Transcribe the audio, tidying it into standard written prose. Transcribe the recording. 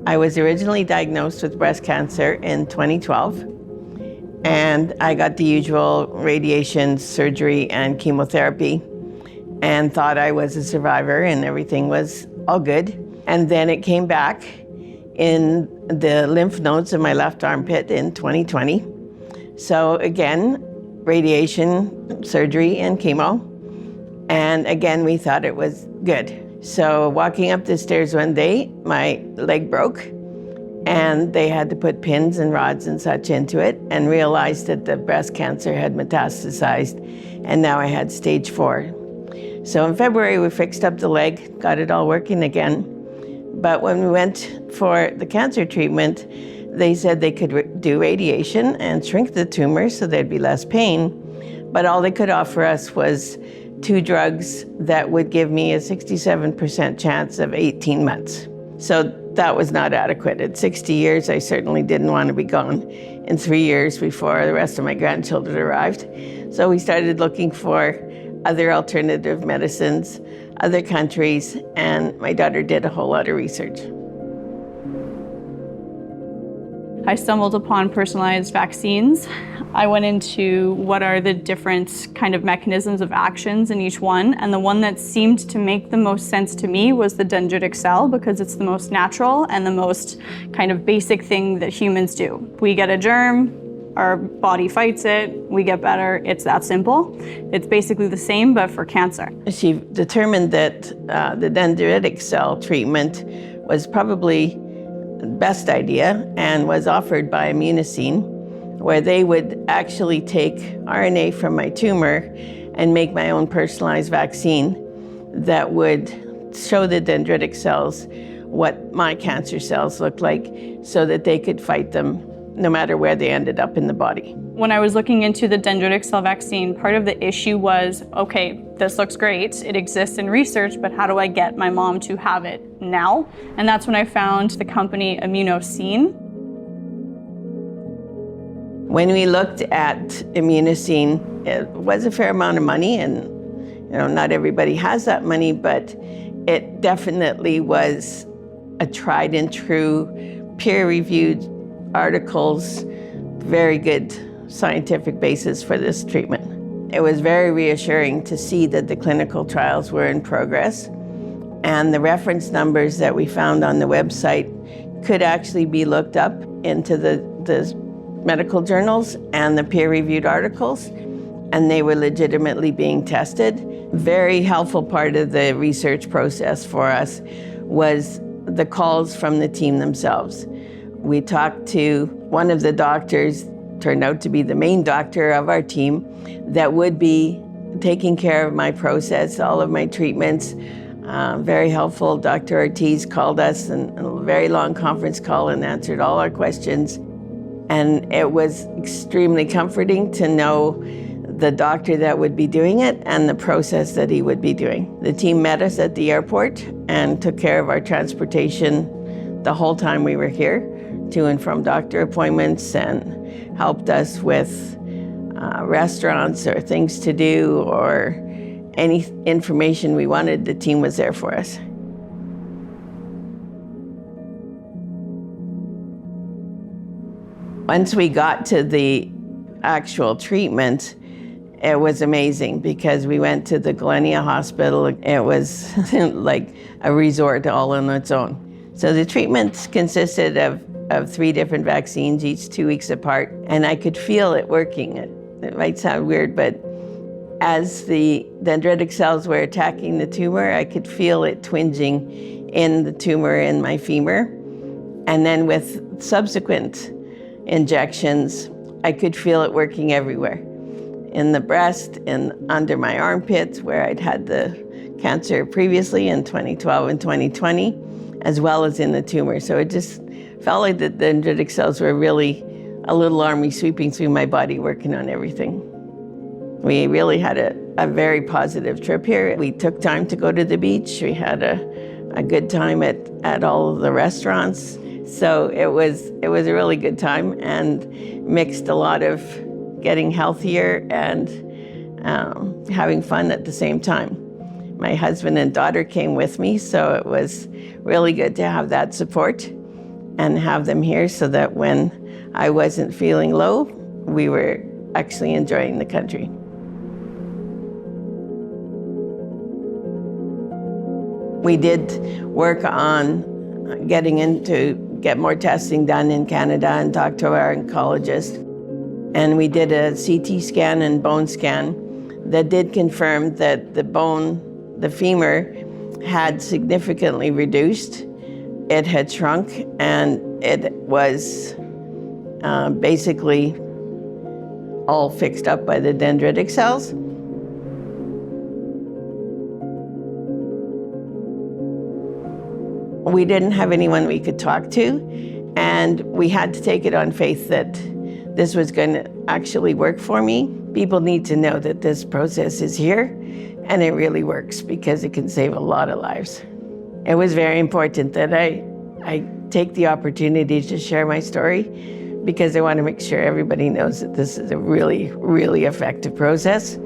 I was originally diagnosed with breast cancer in 2012, and I got the usual radiation, surgery, and chemotherapy, and thought I was a survivor and everything was all good. And then it came back in the lymph nodes of my left armpit in 2020. So again, radiation, surgery, and chemo. And again, we thought it was good. So walking up the stairs one day, my leg broke, and they had to put pins and rods and such into it, and realized that the breast cancer had metastasized, and now I had stage 4. So in February, we fixed up the leg, got it all working again. But when we went for the cancer treatment, they said they could do radiation and shrink the tumor so there'd be less pain, but all they could offer us was 2 drugs that would give me a 67% chance of 18 months. So that was not adequate. At 60 years, I certainly didn't want to be gone in 3 years before the rest of my grandchildren arrived. So we started looking for other alternative medicines, other countries, and my daughter did a whole lot of research. I stumbled upon personalized vaccines. I went into what are the different kind of mechanisms of actions in each one, and the one that seemed to make the most sense to me was the dendritic cell, because it's the most natural and the most kind of basic thing that humans do. We get a germ, our body fights it, we get better, it's that simple. It's basically the same, but for cancer. She determined that the dendritic cell treatment was probably the best idea, and was offered by Immunocine, where they would actually take RNA from my tumor and make my own personalized vaccine that would show the dendritic cells what my cancer cells look like, so that they could fight them no matter where they ended up in the body. When I was looking into the dendritic cell vaccine, part of the issue was, okay, this looks great, it exists in research, but how do I get my mom to have it now? And that's when I found the company Immunocine. When we looked at Immunocine, it was a fair amount of money, and not everybody has that money, but it definitely was a tried and true, peer-reviewed articles, very good scientific basis for this treatment. It was very reassuring to see that the clinical trials were in progress, and the reference numbers that we found on the website could actually be looked up into the medical journals and the peer-reviewed articles, and they were legitimately being tested. Very helpful part of the research process for us was the calls from the team themselves. We talked to one of the doctors, turned out to be the main doctor of our team, that would be taking care of my process, all of my treatments. Very helpful. Dr. Ortiz called us in a very long conference call and answered all our questions. And it was extremely comforting to know the doctor that would be doing it and the process that he would be doing. The team met us at the airport and took care of our transportation the whole time we were here, to and from doctor appointments, and helped us with restaurants or things to do, or any information we wanted. The team was there for us. Once we got to the actual treatment, it was amazing, because we went to the Galenia Hospital. It was like a resort all on its own. So the treatments consisted of 3 different vaccines, each 2 weeks apart, and I could feel it working. It might sound weird, but as the dendritic cells were attacking the tumor, I could feel it twinging in the tumor in my femur. And then with subsequent injections, I could feel it working everywhere. In the breast, and under my armpits, where I'd had the cancer previously in 2012 and 2020, as well as in the tumor. So it just felt like the dendritic cells were really a little army sweeping through my body, working on everything. We really had a very positive trip here. We took time to go to the beach. We had a good time at all of the restaurants. So it was a really good time, and mixed a lot of getting healthier and having fun at the same time. My husband and daughter came with me, so it was really good to have that support. and have them here so that when I wasn't feeling low, we were actually enjoying the country. We did work on get more testing done in Canada and talk to our oncologist. And we did a CT scan and bone scan that did confirm that the bone, the femur, had significantly reduced. It had shrunk, and it was basically all fixed up by the dendritic cells. We didn't have anyone we could talk to, and we had to take it on faith that this was going to actually work for me. People need to know that this process is here, and it really works because it can save a lot of lives. It was very important that I take the opportunity to share my story because I want to make sure everybody knows that this is a really, really effective process.